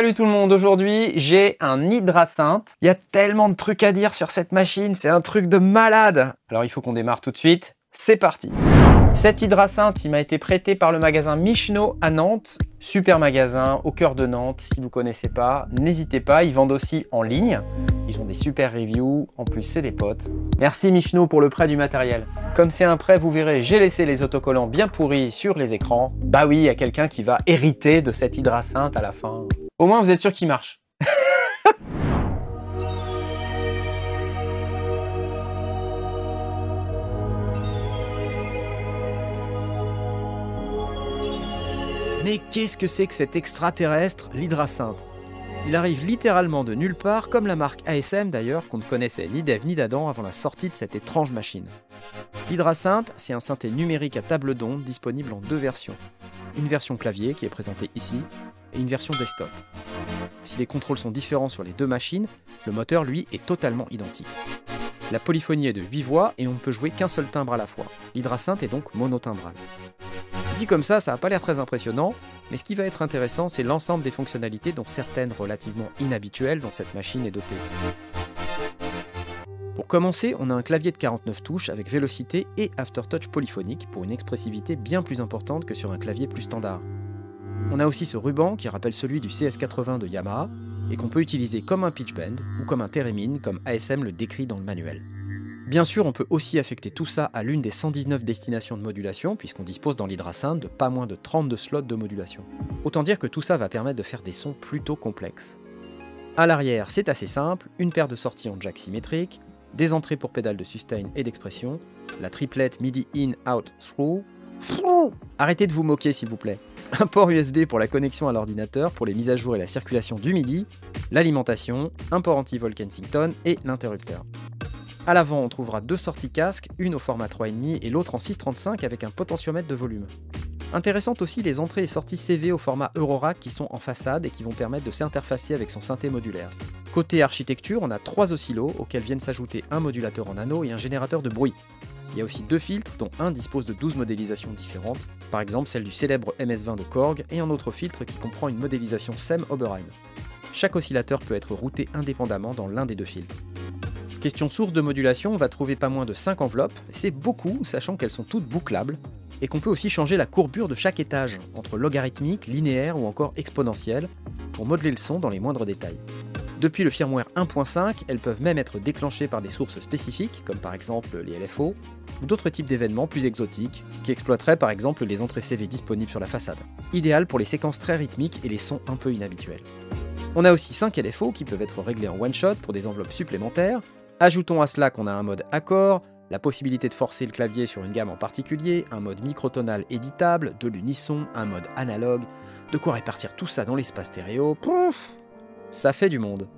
Salut tout le monde, aujourd'hui j'ai un hydrasynth. Il y a tellement de trucs à dire sur cette machine, c'est un truc de malade. Alors il faut qu'on démarre tout de suite, c'est parti. Cet hydrasynth, il m'a été prêté par le magasin Michno à Nantes. Super magasin, au cœur de Nantes, si vous ne connaissez pas, n'hésitez pas, ils vendent aussi en ligne. Ils ont des super reviews, en plus c'est des potes. Merci Michno pour le prêt du matériel. Comme c'est un prêt, vous verrez, j'ai laissé les autocollants bien pourris sur les écrans. Bah oui, il y a quelqu'un qui va hériter de cet hydrasynth à la fin. Au moins vous êtes sûr qu'il marche. Mais qu'est-ce que c'est que cet extraterrestre, l'hydrasynth? Il arrive littéralement de nulle part, comme la marque ASM d'ailleurs, qu'on ne connaissait ni d'Ève ni d'Adam avant la sortie de cette étrange machine. L'hydrasynth, c'est un synthé numérique à table d'onde disponible en deux versions. Une version clavier qui est présentée ici, et une version desktop. Si les contrôles sont différents sur les deux machines, le moteur lui est totalement identique. La polyphonie est de 8 voix et on ne peut jouer qu'un seul timbre à la fois. L'hydrasynth est donc monotimbral. Dit comme ça n'a pas l'air très impressionnant, mais ce qui va être intéressant, c'est l'ensemble des fonctionnalités dont certaines relativement inhabituelles dont cette machine est dotée. Pour commencer, on a un clavier de 49 touches avec vélocité et aftertouch polyphonique pour une expressivité bien plus importante que sur un clavier plus standard. On a aussi ce ruban qui rappelle celui du CS80 de Yamaha et qu'on peut utiliser comme un pitch bend ou comme un theremin comme ASM le décrit dans le manuel. Bien sûr, on peut aussi affecter tout ça à l'une des 119 destinations de modulation puisqu'on dispose dans l'hydrasynth de pas moins de 32 slots de modulation. Autant dire que tout ça va permettre de faire des sons plutôt complexes. À l'arrière, c'est assez simple, une paire de sorties en jack symétrique, des entrées pour pédales de sustain et d'expression, la triplette MIDI in, out, through. Arrêtez de vous moquer s'il vous plaît. Un port USB pour la connexion à l'ordinateur pour les mises à jour et la circulation du MIDI, l'alimentation, un port anti-vol Kensington et l'interrupteur. À l'avant, on trouvera deux sorties casque, une au format 3,5 et l'autre en 6,35 avec un potentiomètre de volume. Intéressantes aussi les entrées et sorties CV au format Eurorack qui sont en façade et qui vont permettre de s'interfacer avec son synthé modulaire. Côté architecture, on a 3 oscillos auxquels viennent s'ajouter un modulateur en anneau et un générateur de bruit. Il y a aussi 2 filtres dont un dispose de 12 modélisations différentes, par exemple celle du célèbre MS-20 de Korg et un autre filtre qui comprend une modélisation SEM Oberheim. Chaque oscillateur peut être routé indépendamment dans l'un des 2 filtres. Question source de modulation, on va trouver pas moins de 5 enveloppes, c'est beaucoup sachant qu'elles sont toutes bouclables, et qu'on peut aussi changer la courbure de chaque étage, entre logarithmique, linéaire ou encore exponentielle, pour modeler le son dans les moindres détails. Depuis le firmware 1.5, elles peuvent même être déclenchées par des sources spécifiques, comme par exemple les LFO, ou d'autres types d'événements plus exotiques, qui exploiteraient par exemple les entrées CV disponibles sur la façade. Idéal pour les séquences très rythmiques et les sons un peu inhabituels. On a aussi 5 LFO qui peuvent être réglés en one-shot pour des enveloppes supplémentaires. Ajoutons à cela qu'on a un mode accord, la possibilité de forcer le clavier sur une gamme en particulier, un mode microtonal éditable, de l'unisson, un mode analogue, de quoi répartir tout ça dans l'espace stéréo, pouf, ça fait du monde.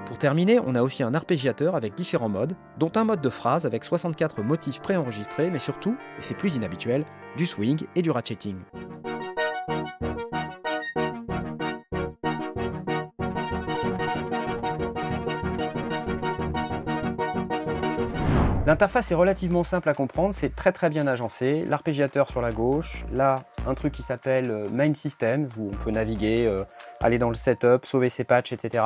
Pour terminer, on a aussi un arpégiateur avec différents modes, dont un mode de phrase avec 64 motifs préenregistrés, mais surtout, et c'est plus inhabituel, du swing et du ratcheting. L'interface est relativement simple à comprendre, c'est très bien agencé. L'arpégiateur sur la gauche, là un truc qui s'appelle Main System, où on peut naviguer, aller dans le setup, sauver ses patchs, etc.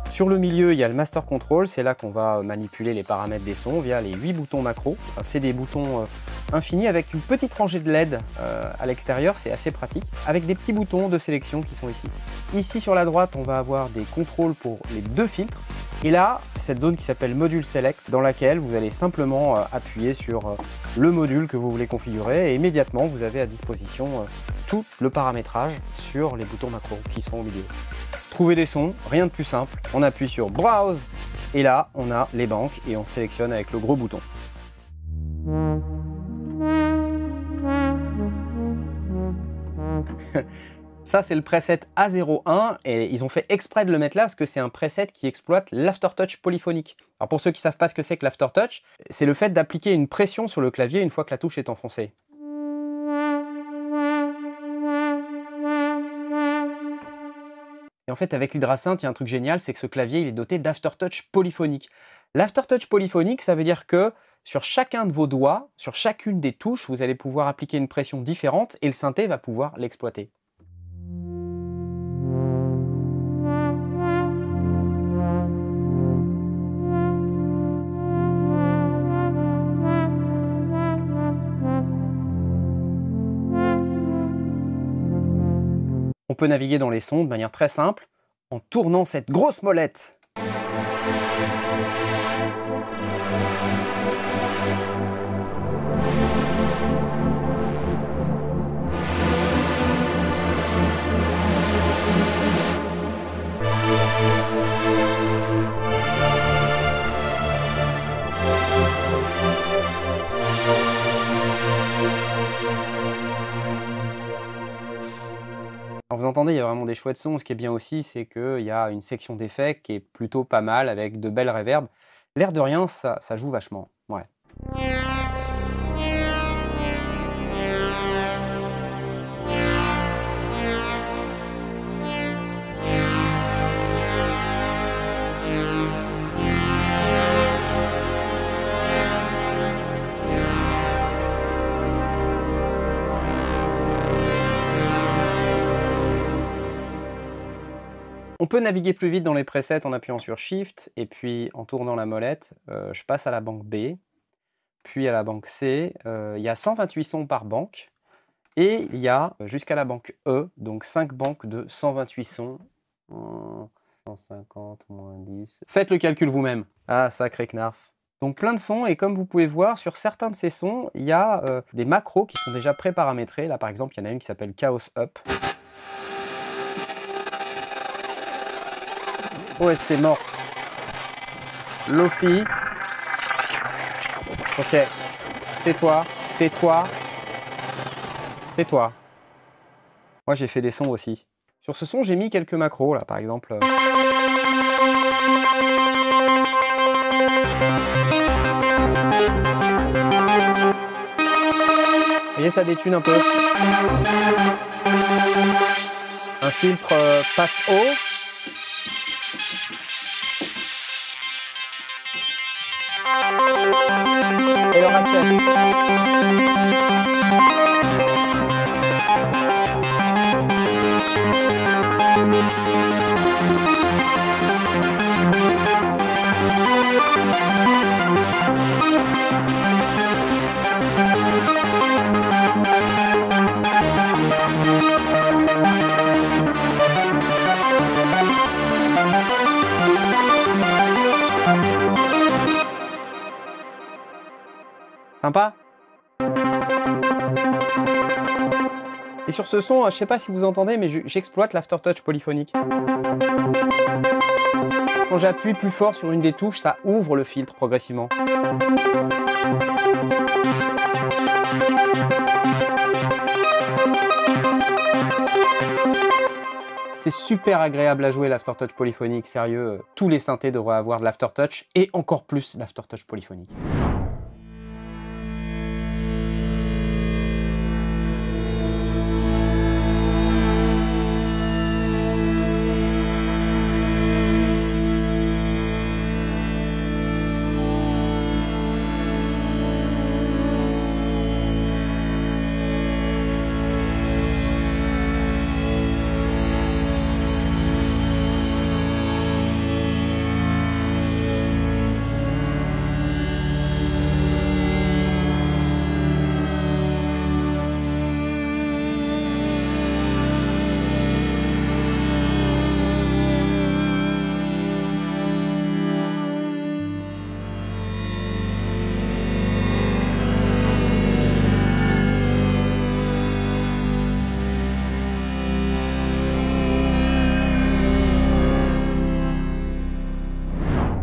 Sur le milieu, il y a le Master Control, c'est là qu'on va manipuler les paramètres des sons via les 8 boutons macro. Enfin, c'est des boutons infinis avec une petite rangée de LED à l'extérieur, c'est assez pratique, avec des petits boutons de sélection qui sont ici. Ici sur la droite, on va avoir des contrôles pour les 2 filtres. Et là, cette zone qui s'appelle Module Select, dans laquelle vous allez simplement appuyer sur le module que vous voulez configurer et immédiatement vous avez à disposition tout le paramétrage sur les boutons macro qui sont au milieu. Trouver des sons, rien de plus simple, on appuie sur Browse et là on a les banques et on sélectionne avec le gros bouton. Ça, c'est le preset A01 et ils ont fait exprès de le mettre là parce que c'est un preset qui exploite l'aftertouch polyphonique. Alors pour ceux qui ne savent pas ce que c'est que l'aftertouch, c'est le fait d'appliquer une pression sur le clavier une fois que la touche est enfoncée. Et en fait, avec l'Hydrasynth, il y a un truc génial, c'est que ce clavier, il est doté d'aftertouch polyphonique. L'aftertouch polyphonique, ça veut dire que sur chacun de vos doigts, sur chacune des touches, vous allez pouvoir appliquer une pression différente et le synthé va pouvoir l'exploiter. On peut naviguer dans les sons de manière très simple en tournant cette grosse molette. Alors vous entendez, il y a vraiment des chouettes sons. Ce qui est bien aussi, c'est qu'il y a une section d'effets qui est plutôt pas mal, avec de belles reverbs. L'air de rien, ça joue vachement. Ouais. On peut naviguer plus vite dans les presets en appuyant sur Shift et puis en tournant la molette. Je passe à la banque B, puis à la banque C. Il y a 128 sons par banque et il y a jusqu'à la banque E, donc 5 banques de 128 sons. 150 moins 10. Faites le calcul vous-même. Ah, sacré knarf. Donc plein de sons, et comme vous pouvez voir, sur certains de ces sons, il y a des macros qui sont déjà pré-paramétrés. Là par exemple, il y en a une qui s'appelle Chaos Up. Ouais, c'est mort. Lofi. Ok. Tais-toi. Tais-toi. Tais-toi. Moi, j'ai fait des sons aussi. Sur ce son, j'ai mis quelques macros, là, par exemple. Vous voyez, ça détune un peu. Un filtre passe haut. Et le racket. Sympa. Et sur ce son, je sais pas si vous entendez, mais j'exploite l'aftertouch polyphonique. Quand j'appuie plus fort sur une des touches, ça ouvre le filtre progressivement. C'est super agréable à jouer l'aftertouch polyphonique, sérieux. Tous les synthés devraient avoir de l'aftertouch et encore plus l'aftertouch polyphonique.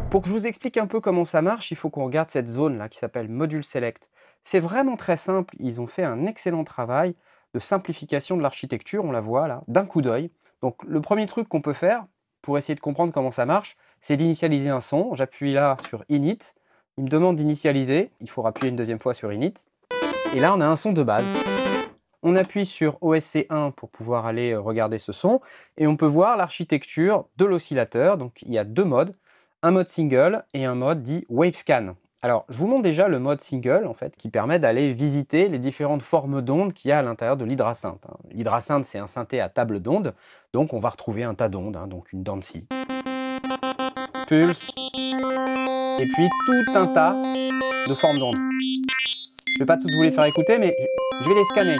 Pour que je vous explique un peu comment ça marche, il faut qu'on regarde cette zone là qui s'appelle Module Select. C'est vraiment très simple, ils ont fait un excellent travail de simplification de l'architecture, on la voit là, d'un coup d'œil. Donc le premier truc qu'on peut faire, pour essayer de comprendre comment ça marche, c'est d'initialiser un son. J'appuie là sur Init, il me demande d'initialiser, il faut appuyer une deuxième fois sur Init. Et là on a un son de base. On appuie sur OSC 1 pour pouvoir aller regarder ce son et on peut voir l'architecture de l'oscillateur. Donc il y a deux modes, un mode single et un mode dit Wavescan. Alors je vous montre déjà le mode single en fait qui permet d'aller visiter les différentes formes d'ondes qu'il y a à l'intérieur de l'hydrasynth. L'hydrasynth c'est un synthé à table d'ondes, donc on va retrouver un tas d'ondes, donc une dent de scie, pulse, et puis tout un tas de formes d'ondes. Je ne vais pas toutes vous les faire écouter, mais je vais les scanner.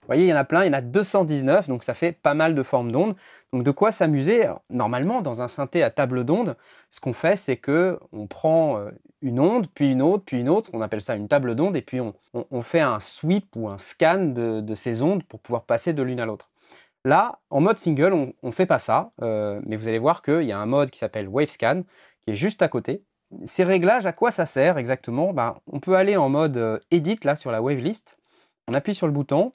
Vous voyez, il y en a plein, il y en a 219, donc ça fait pas mal de formes d'ondes. Donc de quoi s'amuser? Normalement, dans un synthé à table d'ondes, ce qu'on fait, c'est qu'on prend une onde, puis une autre, on appelle ça une table d'ondes, et puis on fait un sweep ou un scan de ces ondes pour pouvoir passer de l'une à l'autre. Là, en mode single, on ne fait pas ça, mais vous allez voir qu'il y a un mode qui s'appelle Wavescan, qui est juste à côté. Ces réglages, à quoi ça sert exactement? On peut aller en mode Edit, là, sur la wavelist. On appuie sur le bouton,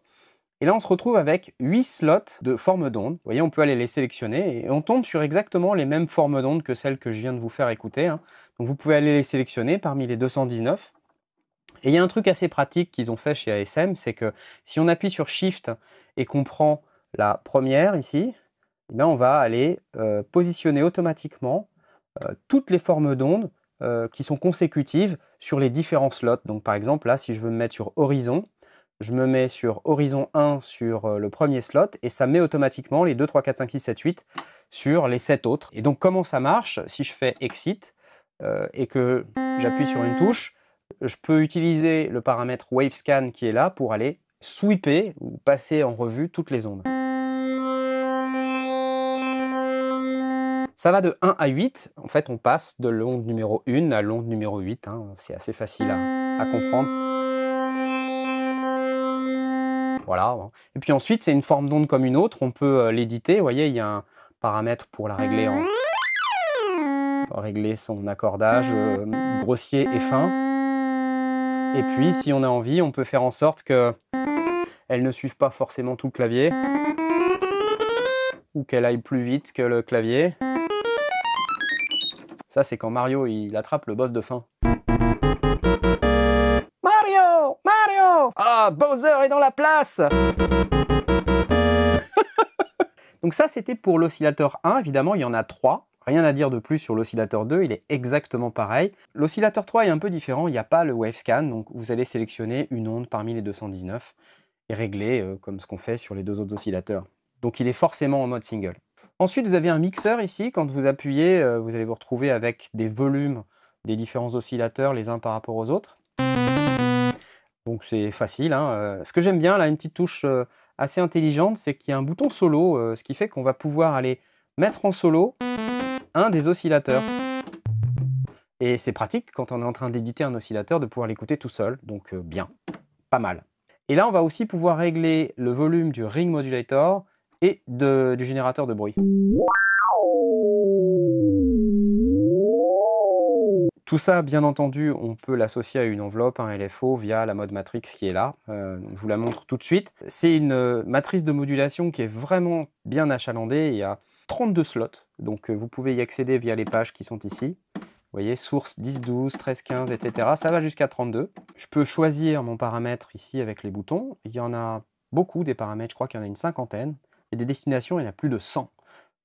et là, on se retrouve avec 8 slots de formes d'ondes. Vous voyez, on peut aller les sélectionner, et on tombe sur exactement les mêmes formes d'ondes que celles que je viens de vous faire écouter. Donc, vous pouvez aller les sélectionner parmi les 219. Et il y a un truc assez pratique qu'ils ont fait chez ASM, c'est que si on appuie sur Shift et qu'on prend la première ici, eh bien on va aller positionner automatiquement toutes les formes d'ondes qui sont consécutives sur les différents slots. Donc par exemple, là, si je veux me mettre sur horizon, je me mets sur horizon 1 sur le premier slot et ça met automatiquement les 2, 3, 4, 5, 6, 7, 8 sur les 7 autres. Et donc comment ça marche? Si je fais Exit et que j'appuie sur une touche, je peux utiliser le paramètre Wavescan qui est là pour aller sweeper ou passer en revue toutes les ondes. Ça va de 1 à 8. En fait, on passe de l'onde numéro 1 à l'onde numéro 8. C'est assez facile à comprendre. Voilà. Et puis ensuite, c'est une forme d'onde comme une autre. On peut l'éditer. Vous voyez, il y a un paramètre pour la régler régler son accordage grossier et fin. Et puis, si on a envie, on peut faire en sorte qu'elle ne suive pas forcément tout le clavier ou qu'elle aille plus vite que le clavier. Ça, c'est quand Mario il attrape le boss de fin. Mario! Mario! Ah, Bowser est dans la place! Donc ça, c'était pour l'oscillateur 1. Évidemment, il y en a 3. Rien à dire de plus sur l'oscillateur 2, il est exactement pareil. L'oscillateur 3 est un peu différent, il n'y a pas le Wavescan, donc vous allez sélectionner une onde parmi les 219 et régler comme ce qu'on fait sur les deux autres oscillateurs. Donc il est forcément en mode single. Ensuite, vous avez un mixeur ici, quand vous appuyez, vous allez vous retrouver avec des volumes des différents oscillateurs les uns par rapport aux autres. Donc c'est facile. Ce que j'aime bien, là, une petite touche assez intelligente, c'est qu'il y a un bouton solo, ce qui fait qu'on va pouvoir aller mettre en solo un des oscillateurs. Et c'est pratique quand on est en train d'éditer un oscillateur de pouvoir l'écouter tout seul, donc bien, pas mal. Et là, on va aussi pouvoir régler le volume du ring modulator et du générateur de bruit. Tout ça, bien entendu, on peut l'associer à une enveloppe, un LFO, via la mode matrix qui est là. Je vous la montre tout de suite. C'est une matrice de modulation qui est vraiment bien achalandée. Il y a 32 slots, donc vous pouvez y accéder via les pages qui sont ici. Vous voyez, source 10, 12, 13, 15, etc. Ça va jusqu'à 32. Je peux choisir mon paramètre ici avec les boutons. Il y en a beaucoup des paramètres, je crois qu'il y en a une cinquantaine. Et des destinations, il y en a plus de 100.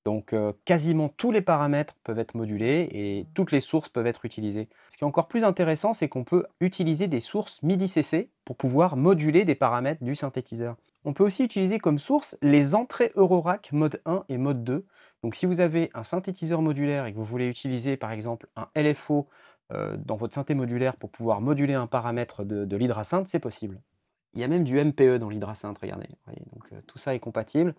Donc quasiment tous les paramètres peuvent être modulés et toutes les sources peuvent être utilisées. Ce qui est encore plus intéressant, c'est qu'on peut utiliser des sources MIDI-CC pour pouvoir moduler des paramètres du synthétiseur. On peut aussi utiliser comme source les entrées Eurorack mode 1 et mode 2. Donc si vous avez un synthétiseur modulaire et que vous voulez utiliser par exemple un LFO dans votre synthé modulaire pour pouvoir moduler un paramètre de l'hydrasynth, c'est possible. Il y a même du MPE dans l'hydrasynth, regardez. Vous voyez, donc tout ça est compatible.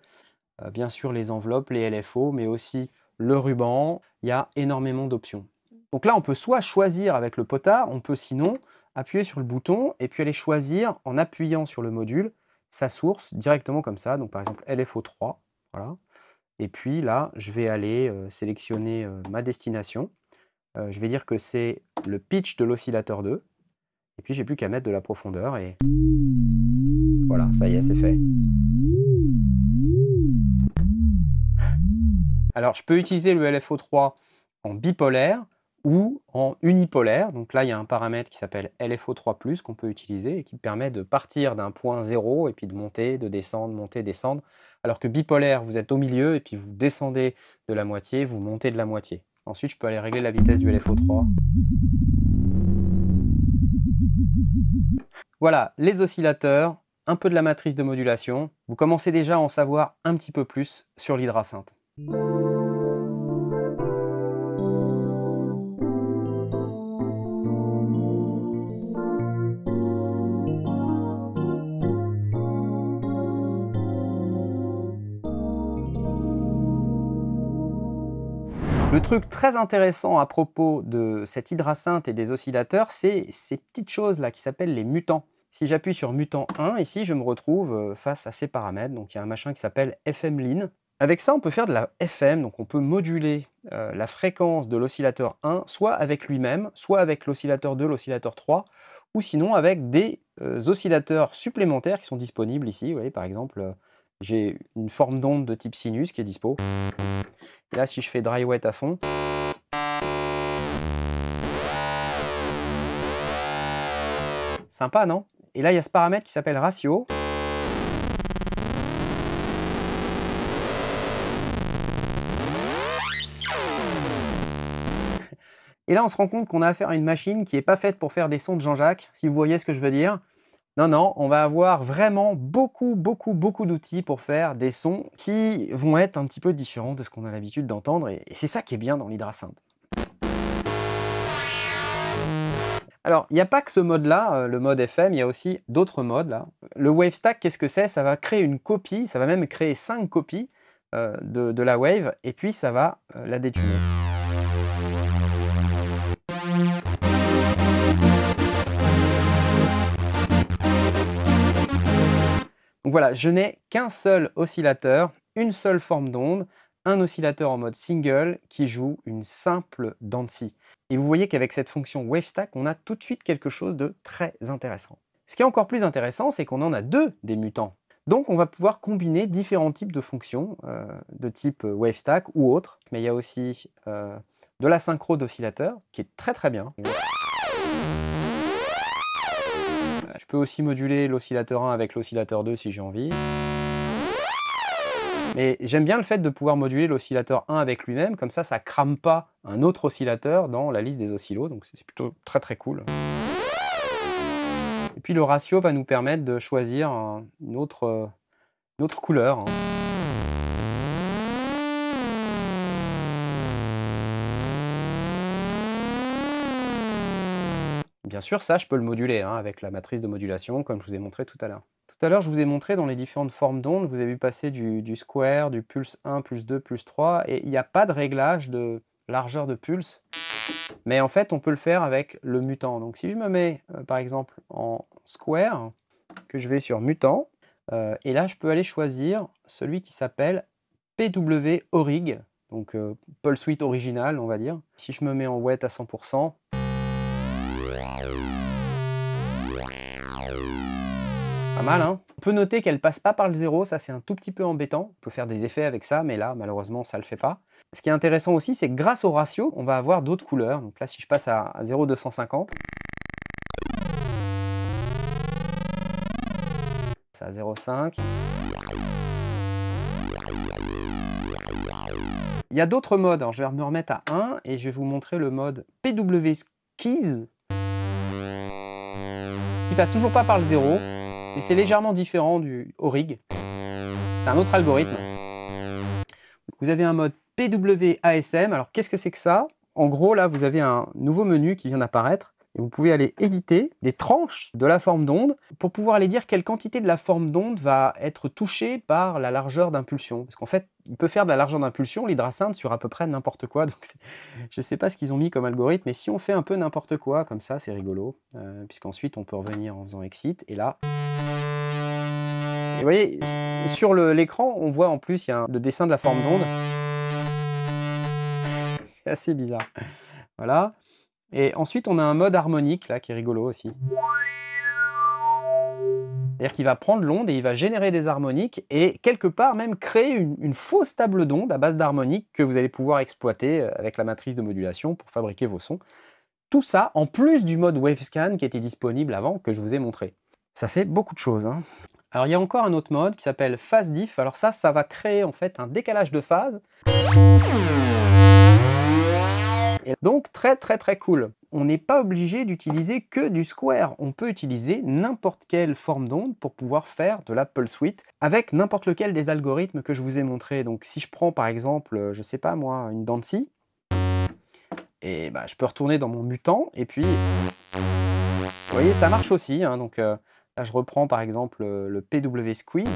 Bien sûr les enveloppes, les LFO, mais aussi le ruban. Il y a énormément d'options. Donc là, on peut soit choisir avec le potard, on peut sinon appuyer sur le bouton et puis aller choisir en appuyant sur le module sa source directement comme ça. Donc par exemple LFO 3, voilà. Et puis là, je vais aller sélectionner ma destination. Je vais dire que c'est le pitch de l'oscillateur 2. Et puis j'ai plus qu'à mettre de la profondeur et voilà, ça y est, c'est fait. Alors, je peux utiliser le LFO3 en bipolaire ou en unipolaire. Donc là, il y a un paramètre qui s'appelle LFO3+, qu'on peut utiliser et qui permet de partir d'un point 0 et puis de monter, de descendre, monter, descendre. Alors que bipolaire, vous êtes au milieu et puis vous descendez de la moitié, vous montez de la moitié. Ensuite, je peux aller régler la vitesse du LFO3. Voilà, les oscillateurs, un peu de la matrice de modulation. Vous commencez déjà à en savoir un petit peu plus sur l'hydrasynth. Le truc très intéressant à propos de cet hydrasynth et des oscillateurs, c'est ces petites choses là qui s'appellent les mutants. Si j'appuie sur mutant 1, ici je me retrouve face à ces paramètres. Donc il y a un machin qui s'appelle FM-Lin. Avec ça, on peut faire de la FM, donc on peut moduler la fréquence de l'oscillateur 1, soit avec lui-même, soit avec l'oscillateur 2, l'oscillateur 3, ou sinon avec des oscillateurs supplémentaires qui sont disponibles ici. Vous voyez, par exemple, j'ai une forme d'onde de type sinus qui est dispo. Et là, si je fais dry wet à fond, sympa, non? Et là, il y a ce paramètre qui s'appelle ratio. Et là, on se rend compte qu'on a affaire à une machine qui n'est pas faite pour faire des sons de Jean-Jacques, si vous voyez ce que je veux dire. Non, non, on va avoir vraiment beaucoup d'outils pour faire des sons qui vont être un petit peu différents de ce qu'on a l'habitude d'entendre. Et c'est ça qui est bien dans l'hydrasynth. Alors, il n'y a pas que ce mode-là, le mode FM, il y a aussi d'autres modes. Là. Le wave stack, qu'est-ce que c'est? Ça va créer une copie, ça va même créer 5 copies de la wave, et puis ça va la détuner. Donc voilà, je n'ai qu'un seul oscillateur, une seule forme d'onde, un oscillateur en mode single qui joue une simple dent de scie. Et vous voyez qu'avec cette fonction WaveStack, on a tout de suite quelque chose de très intéressant. Ce qui est encore plus intéressant, c'est qu'on en a deux des mutants. Donc on va pouvoir combiner différents types de fonctions de type WaveStack ou autre. Mais il y a aussi de la synchro d'oscillateur qui est très bien. Je peux aussi moduler l'oscillateur 1 avec l'oscillateur 2 si j'ai envie. Mais j'aime bien le fait de pouvoir moduler l'oscillateur 1 avec lui-même, comme ça, ça crame pas un autre oscillateur dans la liste des oscillos, donc c'est plutôt très cool. Et puis le ratio va nous permettre de choisir une autre couleur. Bien sûr, ça, je peux le moduler avec la matrice de modulation, comme je vous ai montré tout à l'heure. Tout à l'heure, je vous ai montré dans les différentes formes d'ondes, vous avez vu passer du square, du pulse 1, pulse 2, pulse 3, et il n'y a pas de réglage de largeur de pulse, mais en fait, on peut le faire avec le mutant. Donc si je me mets, par exemple, en square, que je vais sur mutant, et là, je peux aller choisir celui qui s'appelle PW Orig, donc pulse width original, on va dire. Si je me mets en wet à 100%, pas mal, hein? On peut noter qu'elle passe pas par le 0, ça c'est un tout petit peu embêtant. On peut faire des effets avec ça, mais là, malheureusement, ça le fait pas. Ce qui est intéressant aussi, c'est que grâce au ratio, on va avoir d'autres couleurs. Donc là, si je passe à 0,250, c'est à 0,5. Il y a d'autres modes. Alors, je vais me remettre à 1 et je vais vous montrer le mode PW Keys. Il passe toujours pas par le 0. Et c'est légèrement différent du Orig. C'est un autre algorithme. Vous avez un mode PWASM. Alors, qu'est-ce que c'est que ça? En gros, là, vous avez un nouveau menu qui vient d'apparaître. Et vous pouvez aller éditer des tranches de la forme d'onde pour pouvoir aller dire quelle quantité de la forme d'onde va être touchée par la largeur d'impulsion. Parce qu'en fait, il peut faire de la largeur d'impulsion, l'hydrasynth, sur à peu près n'importe quoi. Donc je ne sais pas ce qu'ils ont mis comme algorithme, mais si on fait un peu n'importe quoi, comme ça, c'est rigolo. Puisqu'ensuite, on peut revenir en faisant exit. Et là... Et vous voyez, sur l'écran, on voit en plus, il y a le dessin de la forme d'onde. C'est assez bizarre. Voilà. Et ensuite, on a un mode harmonique, là, qui est rigolo aussi. C'est-à-dire qu'il va prendre l'onde et il va générer des harmoniques et quelque part même créer une fausse table d'onde à base d'harmoniques que vous allez pouvoir exploiter avec la matrice de modulation pour fabriquer vos sons. Tout ça en plus du mode Wavescan qui était disponible avant, que je vous ai montré. Ça fait beaucoup de choses, hein. Alors il y a encore un autre mode qui s'appelle Phase Diff. Alors ça va créer en fait un décalage de phase. Et donc très cool. On n'est pas obligé d'utiliser que du square. On peut utiliser n'importe quelle forme d'onde pour pouvoir faire de la pulse width avec n'importe lequel des algorithmes que je vous ai montré. Donc si je prends par exemple, je sais pas moi, une dent de scie, et bah, je peux retourner dans mon mutant et puis vous voyez ça marche aussi, hein. Donc là je reprends par exemple le PW Squeeze.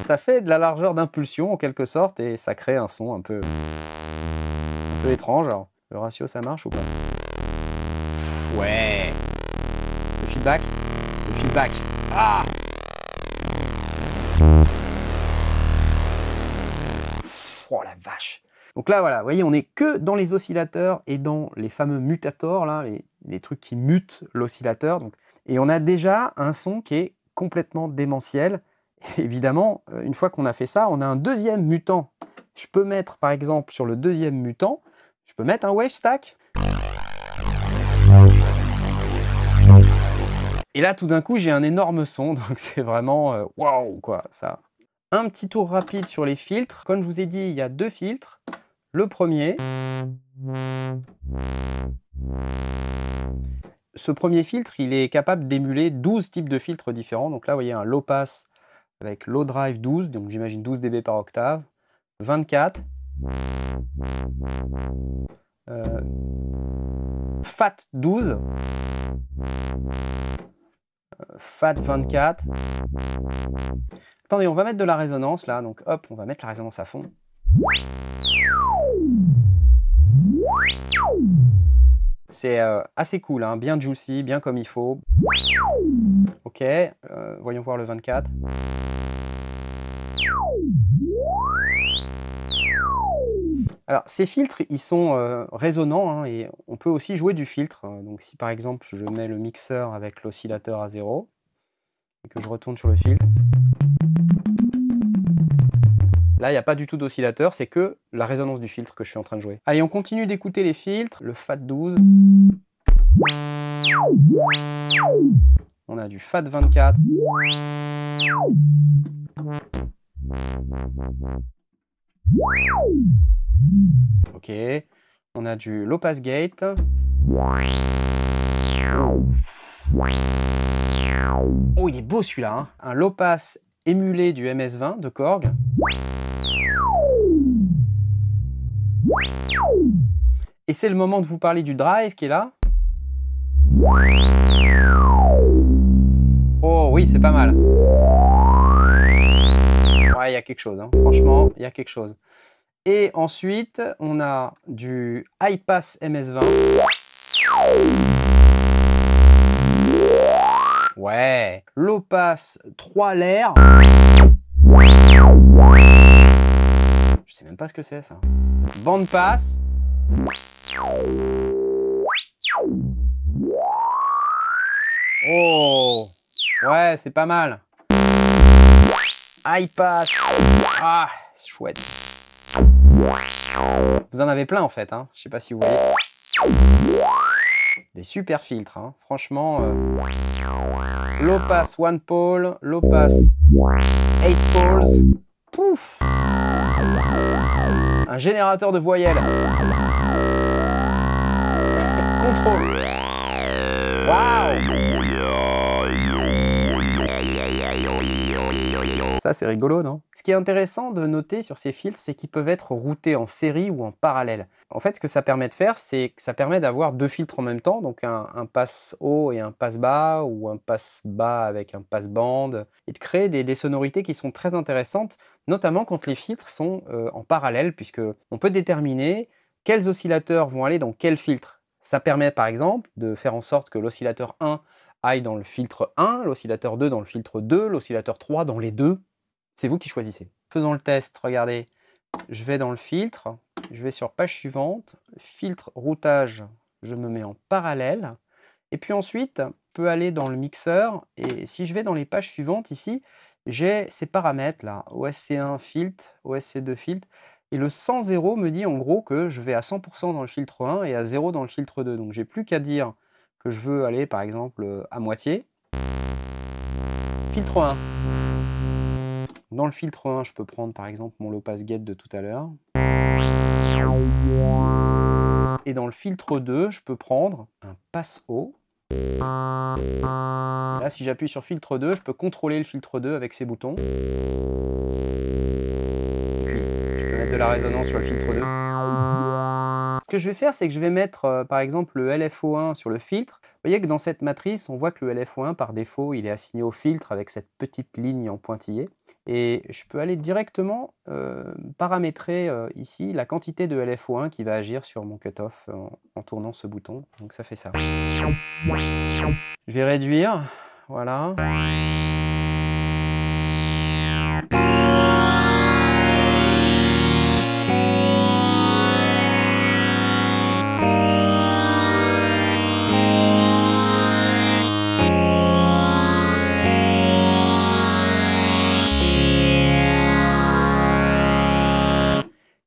Ça fait de la largeur d'impulsion en quelque sorte et ça crée un son un peu étrange. Alors, le ratio ça marche ou pas? Ouais. Le feedback. Le feedback. Ah! Oh la vache! Donc là voilà, vous voyez, on n'est que dans les oscillateurs et dans les fameux mutators, là, les trucs qui mutent l'oscillateur. Et on a déjà un son qui est complètement démentiel. Évidemment, une fois qu'on a fait ça, on a un deuxième mutant. Je peux mettre, par exemple, sur le deuxième mutant, je peux mettre un wave stack. Et là, tout d'un coup, j'ai un énorme son, donc c'est vraiment waouh, quoi, ça. Un petit tour rapide sur les filtres. Comme je vous ai dit, il y a deux filtres. Le premier, ce premier filtre, il est capable d'émuler 12 types de filtres différents. Donc là, vous voyez un low pass avec low drive 12, donc j'imagine 12 dB par octave, 24, fat 12, fat 24. Attendez, on va mettre de la résonance là, donc hop, on va mettre la résonance à fond. C'est assez cool, hein, bien juicy, bien comme il faut. Ok, voyons voir le 24. Alors ces filtres, ils sont résonnants, hein, et on peut aussi jouer du filtre. Donc si par exemple je mets le mixeur avec l'oscillateur à 0 et que je retourne sur le filtre, là il n'y a pas du tout d'oscillateur, c'est que la résonance du filtre que je suis en train de jouer. Allez, on continue d'écouter les filtres. Le Fat 12. On a du Fat 24. Ok. On a du Low Pass Gate. Oh, il est beau celui-là, hein. Un Low Pass émulé du MS-20 de Korg. Et c'est le moment de vous parler du drive qui est là. Oh oui, c'est pas mal. Ouais, il y a quelque chose, hein. Franchement, il y a quelque chose. Et ensuite, on a du high pass MS-20. Ouais. Low pass 3 l'air. Je sais même pas ce que c'est ça. Band pass. Oh. Ouais, c'est pas mal. High pass. Ah, c'est chouette. Vous en avez plein en fait, hein. Je sais pas si vous voyez. Des super filtres, hein. Franchement. Low pass 1 pole, low pass 8 poles. Pouf. Un générateur de voyelles. Contrôle. Waouh. Ça, c'est rigolo, non? Ce qui est intéressant de noter sur ces filtres, c'est qu'ils peuvent être routés en série ou en parallèle. En fait, ce que ça permet de faire, c'est que ça permet d'avoir deux filtres en même temps, donc un passe haut et un passe bas, ou un passe bas avec un passe bande, et de créer des sonorités qui sont très intéressantes, notamment quand les filtres sont en parallèle, puisque on peut déterminer quels oscillateurs vont aller dans quel filtre. Ça permet par exemple de faire en sorte que l'oscillateur 1 aille dans le filtre 1, l'oscillateur 2 dans le filtre 2, l'oscillateur 3 dans les deux. C'est vous qui choisissez. Faisons le test, regardez. Je vais dans le filtre, je vais sur page suivante, filtre routage, je me mets en parallèle. Et puis ensuite, on peut aller dans le mixeur et si je vais dans les pages suivantes ici, j'ai ces paramètres là, OSC1 filtre, OSC2 filtre et le 100-0 me dit en gros que je vais à 100 dans le filtre 1 et à 0 dans le filtre 2. Donc j'ai plus qu'à dire que je veux aller par exemple à moitié. Filtre 1. Dans le filtre 1, je peux prendre par exemple mon low pass get de tout à l'heure. Et dans le filtre 2, je peux prendre un pass haut. Là, si j'appuie sur filtre 2, je peux contrôler le filtre 2 avec ces boutons. Et puis, je peux mettre de la résonance sur le filtre 2. Ce que je vais faire, c'est que je vais mettre par exemple le LFO1 sur le filtre. Vous voyez que dans cette matrice, on voit que le LFO1, par défaut, il est assigné au filtre avec cette petite ligne en pointillé. Et je peux aller directement paramétrer ici la quantité de LFO1 qui va agir sur mon cutoff en tournant ce bouton. Donc ça fait ça. Je vais réduire, voilà.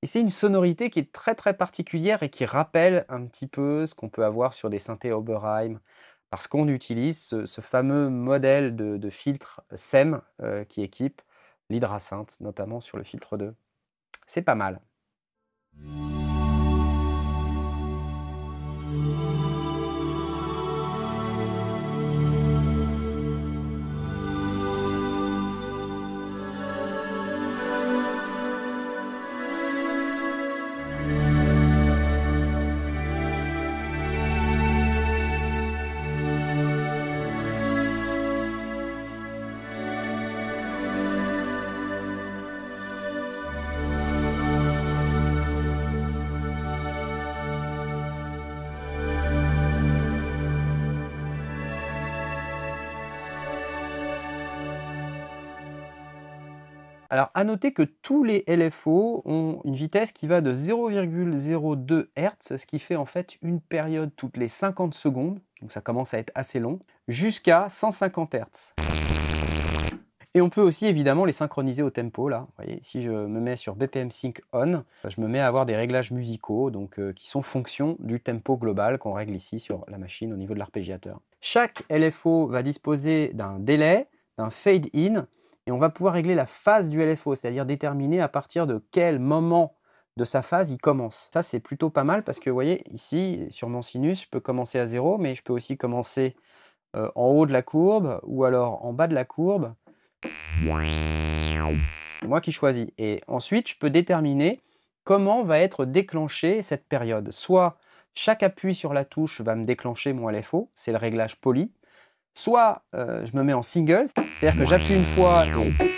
Et c'est une sonorité qui est très particulière et qui rappelle un petit peu ce qu'on peut avoir sur des synthés Oberheim, parce qu'on utilise ce fameux modèle de filtre SEM qui équipe l'hydrasynth, notamment sur le filtre 2. C'est pas mal. Alors, à noter que tous les LFO ont une vitesse qui va de 0,02 Hz, ce qui fait en fait une période toutes les 50 secondes, donc ça commence à être assez long, jusqu'à 150 Hz. Et on peut aussi évidemment les synchroniser au tempo, là. Vous voyez, si je me mets sur BPM Sync On, je me mets à avoir des réglages musicaux donc, qui sont fonction du tempo global qu'on règle ici sur la machine au niveau de l'arpégiateur. Chaque LFO va disposer d'un délai, d'un fade-in, et on va pouvoir régler la phase du LFO, c'est-à-dire déterminer à partir de quel moment de sa phase il commence. Ça, c'est plutôt pas mal parce que, vous voyez, ici, sur mon sinus, je peux commencer à 0, mais je peux aussi commencer en haut de la courbe ou alors en bas de la courbe. C'est moi qui choisis. Et ensuite, je peux déterminer comment va être déclenchée cette période. Soit chaque appui sur la touche va me déclencher mon LFO, c'est le réglage poly. Soit je me mets en single, c'est-à-dire que j'appuie une fois et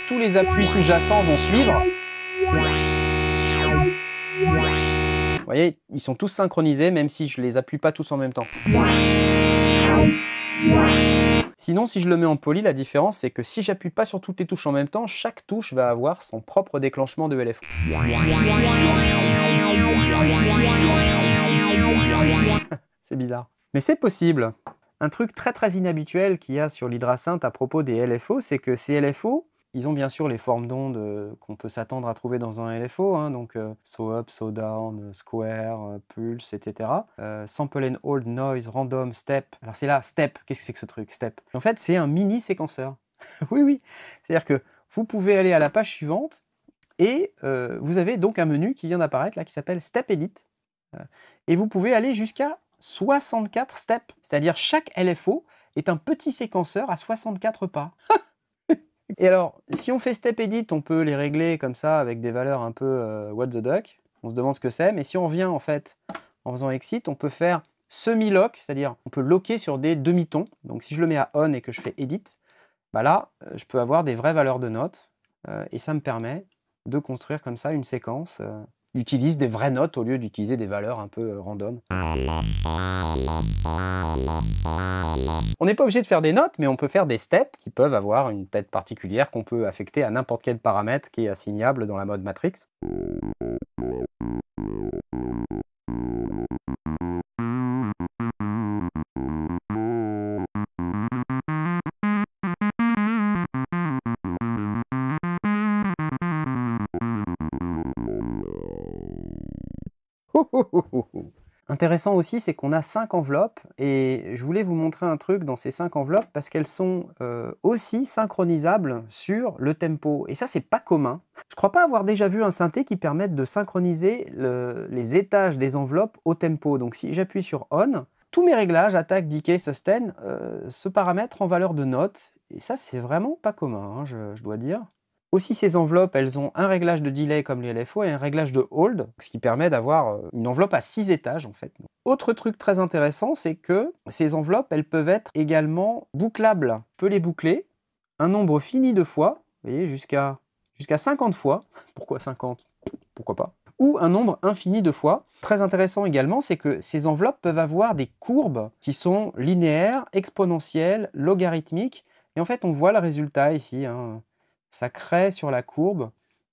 tous les appuis sous-jacents vont suivre. Vous voyez, ils sont tous synchronisés, même si je ne les appuie pas tous en même temps. Sinon, si je le mets en poly, la différence, c'est que si j'appuie pas sur toutes les touches en même temps, chaque touche va avoir son propre déclenchement de LFO. C'est bizarre. Mais c'est possible. Un truc très inhabituel qu'il y a sur l'hydrasynth à propos des LFO, c'est que ces LFO, ils ont bien sûr les formes d'ondes qu'on peut s'attendre à trouver dans un LFO, hein, donc saw up, saw down, square, pulse, etc. Sample and hold, noise, random, step. Alors c'est là, step, qu'est-ce que c'est que ce truc, step? En fait, c'est un mini séquenceur. Oui, c'est-à-dire que vous pouvez aller à la page suivante et vous avez donc un menu qui vient d'apparaître là qui s'appelle Step Edit. Et vous pouvez aller jusqu'à 64 steps, c'est-à-dire chaque LFO est un petit séquenceur à 64 pas. Et alors, si on fait Step Edit, on peut les régler comme ça avec des valeurs un peu what the duck. On se demande ce que c'est, mais si on revient en fait en faisant Exit, on peut faire semi-lock, c'est-à-dire on peut locker sur des demi-tons. Donc si je le mets à On et que je fais Edit, bah là, je peux avoir des vraies valeurs de notes et ça me permet de construire comme ça une séquence. Utilise des vraies notes au lieu d'utiliser des valeurs un peu random. On n'est pas obligé de faire des notes, mais on peut faire des steps qui peuvent avoir une tête particulière qu'on peut affecter à n'importe quel paramètre qui est assignable dans la mode matrix. Intéressant aussi, c'est qu'on a 5 enveloppes et je voulais vous montrer un truc dans ces 5 enveloppes parce qu'elles sont aussi synchronisables sur le tempo. Et ça, c'est pas commun. Je crois pas avoir déjà vu un synthé qui permette de synchroniser les étages des enveloppes au tempo. Donc si j'appuie sur On, tous mes réglages, attaque, decay, sustain, se paramètrent en valeur de note. Et ça, c'est vraiment pas commun, hein, je dois dire. Aussi, ces enveloppes, elles ont un réglage de delay comme les LFO et un réglage de hold, ce qui permet d'avoir une enveloppe à 6 étages en fait. Autre truc très intéressant, c'est que ces enveloppes, elles peuvent être également bouclables. On peut les boucler un nombre fini de fois, vous voyez, jusqu'à 50 fois. Pourquoi 50? Pourquoi pas? Ou un nombre infini de fois. Très intéressant également, c'est que ces enveloppes peuvent avoir des courbes qui sont linéaires, exponentielles, logarithmiques. Et en fait, on voit le résultat ici, hein. Ça crée sur la courbe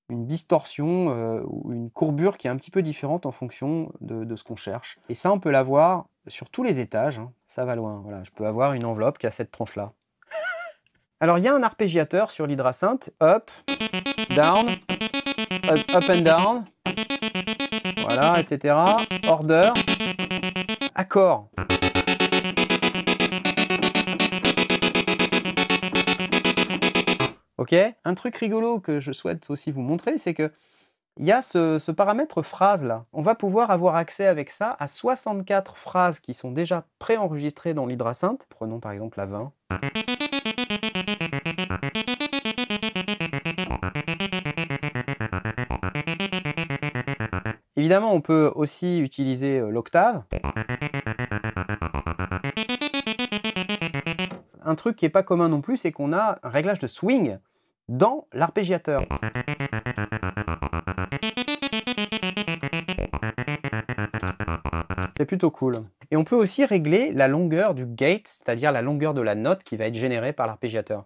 une distorsion ou une courbure qui est un petit peu différente en fonction de ce qu'on cherche. Et ça, on peut l'avoir sur tous les étages, hein. Ça va loin. Voilà, je peux avoir une enveloppe qui a cette tronche-là. Alors, il y a un arpégiateur sur l'hydrasynth. Up, down, up and down. Voilà, etc. Order, accord. Ok, un truc rigolo que je souhaite aussi vous montrer, c'est que il y a ce paramètre phrase là. On va pouvoir avoir accès avec ça à 64 phrases qui sont déjà préenregistrées dans l'hydrasynth. Prenons par exemple la 20. Évidemment, on peut aussi utiliser l'octave. Un truc qui n'est pas commun non plus, c'est qu'on a un réglage de swing dans l'arpégiateur. C'est plutôt cool. Et on peut aussi régler la longueur du gate, c'est-à-dire la longueur de la note qui va être générée par l'arpégiateur.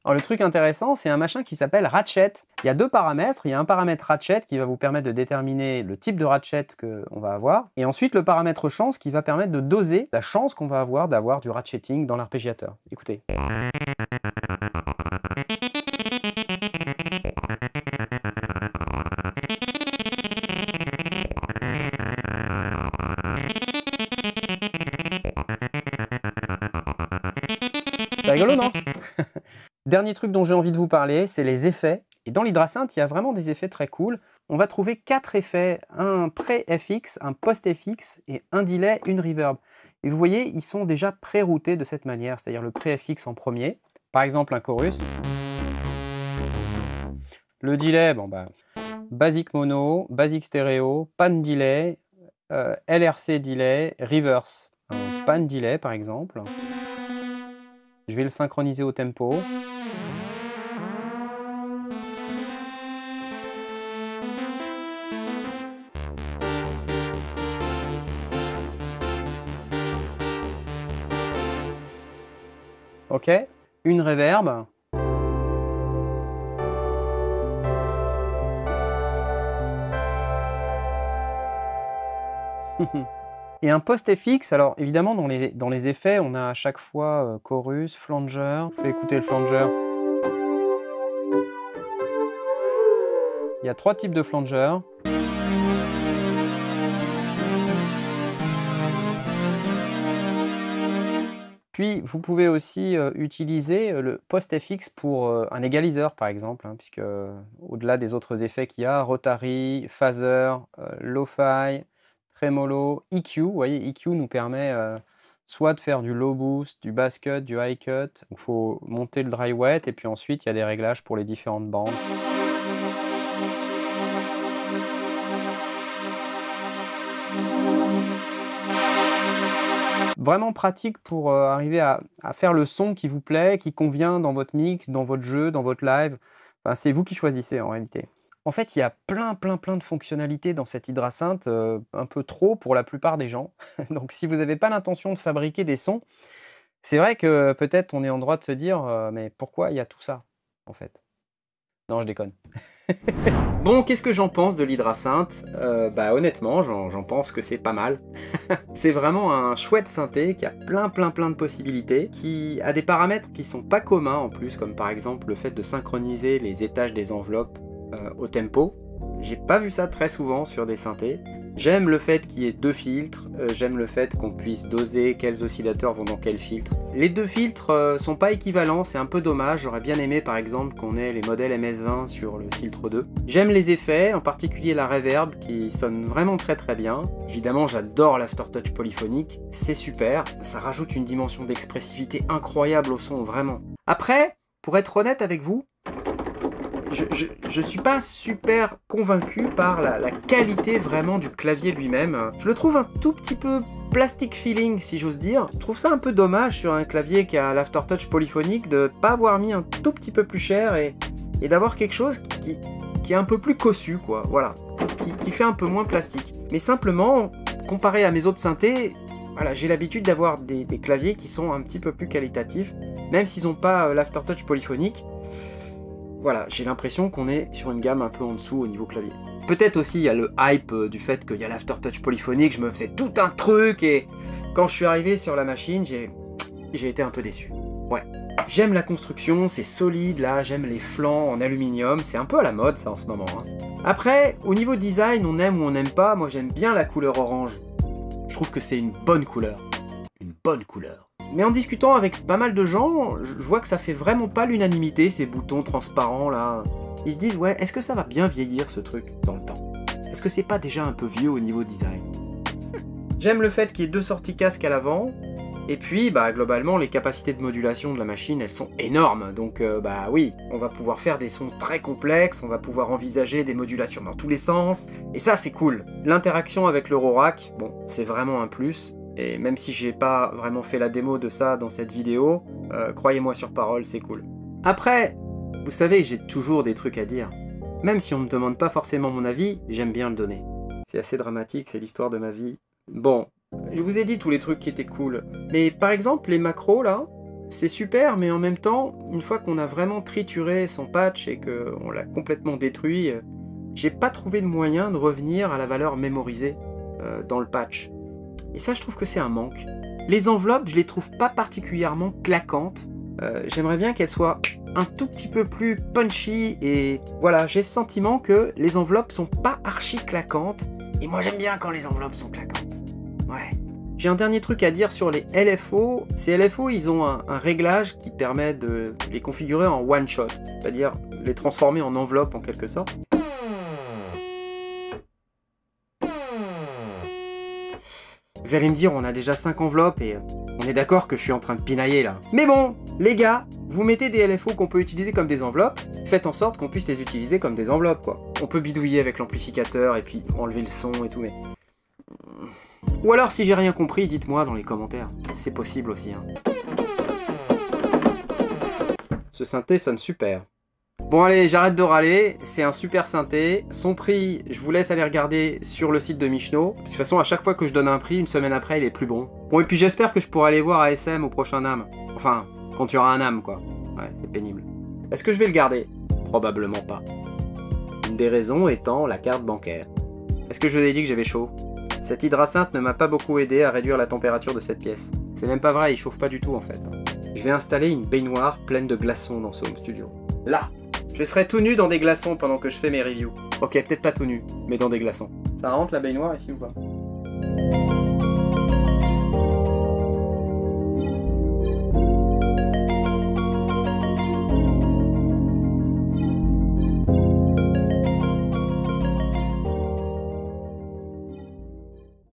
Alors, le truc intéressant, c'est un machin qui s'appelle ratchet. Il y a deux paramètres. Il y a un paramètre ratchet qui va vous permettre de déterminer le type de ratchet qu'on va avoir. Et ensuite, le paramètre chance qui va permettre de doser la chance qu'on va avoir d'avoir du ratcheting dans l'arpégiateur. Écoutez. C'est rigolo, non? Dernier truc dont j'ai envie de vous parler, c'est les effets. Et dans l'hydrasynth, il y a vraiment des effets très cool. On va trouver 4 effets, un pré-FX, un post-FX et un delay, une reverb. Et vous voyez, ils sont déjà pré-routés de cette manière, c'est-à-dire le pré-FX en premier. Par exemple, un chorus. Le delay, bon bah, basique mono, basique stéréo, pan delay, LRC delay, reverse. Un pan delay par exemple. Je vais le synchroniser au tempo. Ok, une reverb. Et un post-FX, alors évidemment dans les effets, on a à chaque fois chorus, flanger. Je vais écouter le flanger. Il y a 3 types de flanger. Puis vous pouvez aussi utiliser le post-FX pour un égaliseur par exemple, hein, puisque au-delà des autres effets qu'il y a, rotary, phaser, lo-fi, tremolo, EQ, vous voyez, EQ nous permet soit de faire du low boost, du bass cut, du high cut. Il faut monter le dry wet et puis ensuite il y a des réglages pour les différentes bandes. Vraiment pratique pour arriver à faire le son qui vous plaît, qui convient dans votre mix, dans votre jeu, dans votre live. Enfin, c'est vous qui choisissez en réalité. En fait, il y a plein de fonctionnalités dans cette hydrasynth, un peu trop pour la plupart des gens. Donc si vous n'avez pas l'intention de fabriquer des sons, c'est vrai que peut-être on est en droit de se dire mais pourquoi il y a tout ça en fait? Non, je déconne. Bon, qu'est-ce que j'en pense de l'hydrasynth? Bah honnêtement, j'en pense que c'est pas mal. C'est vraiment un chouette synthé qui a plein de possibilités, qui a des paramètres qui sont pas communs en plus, comme par exemple le fait de synchroniser les étages des enveloppes au tempo. J'ai pas vu ça très souvent sur des synthés. J'aime le fait qu'il y ait 2 filtres, j'aime le fait qu'on puisse doser quels oscillateurs vont dans quel filtre. Les 2 filtres sont pas équivalents, c'est un peu dommage, j'aurais bien aimé par exemple qu'on ait les modèles MS-20 sur le filtre 2. J'aime les effets, en particulier la reverb qui sonne vraiment très bien. Évidemment j'adore l'aftertouch polyphonique, c'est super, ça rajoute une dimension d'expressivité incroyable au son, vraiment. Après, pour être honnête avec vous, je suis pas super convaincu par la qualité vraiment du clavier lui-même. Je le trouve un tout petit peu plastic feeling, si j'ose dire. Je trouve ça un peu dommage sur un clavier qui a l'aftertouch polyphonique de pas avoir mis un tout petit peu plus cher et d'avoir quelque chose qui est un peu plus cossu, quoi. Voilà, qui fait un peu moins plastique. Mais simplement, comparé à mes autres synthés, voilà, j'ai l'habitude d'avoir des claviers qui sont un petit peu plus qualitatifs, même s'ils n'ont pas l'aftertouch polyphonique. Voilà, j'ai l'impression qu'on est sur une gamme un peu en dessous au niveau clavier. Peut-être aussi il y a le hype du fait qu'il y a l'aftertouch polyphonique, je me faisais tout un truc et quand je suis arrivé sur la machine, j'ai été un peu déçu. Ouais, j'aime la construction, c'est solide là, j'aime les flancs en aluminium, c'est un peu à la mode ça en ce moment. Hein. Après, au niveau design, on aime ou on n'aime pas, moi j'aime bien la couleur orange. Je trouve que c'est une bonne couleur. Une bonne couleur. Mais en discutant avec pas mal de gens, je vois que ça fait vraiment pas l'unanimité, ces boutons transparents là. Ils se disent, ouais, est-ce que ça va bien vieillir ce truc dans le temps? Est-ce que c'est pas déjà un peu vieux au niveau design? J'aime le fait qu'il y ait 2 sorties casque à l'avant, et puis, bah, globalement, les capacités de modulation de la machine, elles sont énormes. Donc, bah oui, on va pouvoir faire des sons très complexes, on va pouvoir envisager des modulations dans tous les sens, et ça, c'est cool. L'interaction avec l'Eurorack, bon, c'est vraiment un plus. Et même si j'ai pas vraiment fait la démo de ça dans cette vidéo, croyez-moi sur parole, c'est cool. Après, vous savez, j'ai toujours des trucs à dire. Même si on me demande pas forcément mon avis, j'aime bien le donner. C'est assez dramatique, c'est l'histoire de ma vie. Bon, je vous ai dit tous les trucs qui étaient cool. Mais par exemple, les macros là, c'est super, mais en même temps, une fois qu'on a vraiment trituré son patch et qu'on l'a complètement détruit, j'ai pas trouvé de moyen de revenir à la valeur mémorisée dans le patch. Et ça, je trouve que c'est un manque. Les enveloppes, je les trouve pas particulièrement claquantes. J'aimerais bien qu'elles soient un tout petit peu plus punchy. Et voilà, j'ai ce sentiment que les enveloppes sont pas archi claquantes. Et moi, j'aime bien quand les enveloppes sont claquantes. Ouais. J'ai un dernier truc à dire sur les LFO. Ces LFO, ils ont un réglage qui permet de les configurer en one shot. C'est-à-dire les transformer en enveloppe en quelque sorte. Vous allez me dire, on a déjà 5 enveloppes et on est d'accord que je suis en train de pinailler là. Mais bon, les gars, vous mettez des LFO qu'on peut utiliser comme des enveloppes, faites en sorte qu'on puisse les utiliser comme des enveloppes quoi. On peut bidouiller avec l'amplificateur et puis enlever le son et tout, mais... Ou alors si j'ai rien compris, dites-moi dans les commentaires. C'est possible aussi. Hein. Ce synthé sonne super. Bon allez, j'arrête de râler, c'est un super synthé. Son prix, je vous laisse aller regarder sur le site de Michno. De toute façon, à chaque fois que je donne un prix, une semaine après, il est plus bon. Bon, et puis j'espère que je pourrai aller voir ASM au prochain NAMM. Enfin, quand il y aura un NAMM, quoi. Ouais, c'est pénible. Est-ce que je vais le garder? Probablement pas. Une des raisons étant la carte bancaire. Est-ce que je vous ai dit que j'avais chaud? Cette hydracinte ne m'a pas beaucoup aidé à réduire la température de cette pièce. C'est même pas vrai, il chauffe pas du tout en fait. Je vais installer une baignoire pleine de glaçons dans ce home studio. Là! Je serai tout nu dans des glaçons pendant que je fais mes reviews. Ok, peut-être pas tout nu, mais dans des glaçons. Ça rentre la baignoire ici ou pas?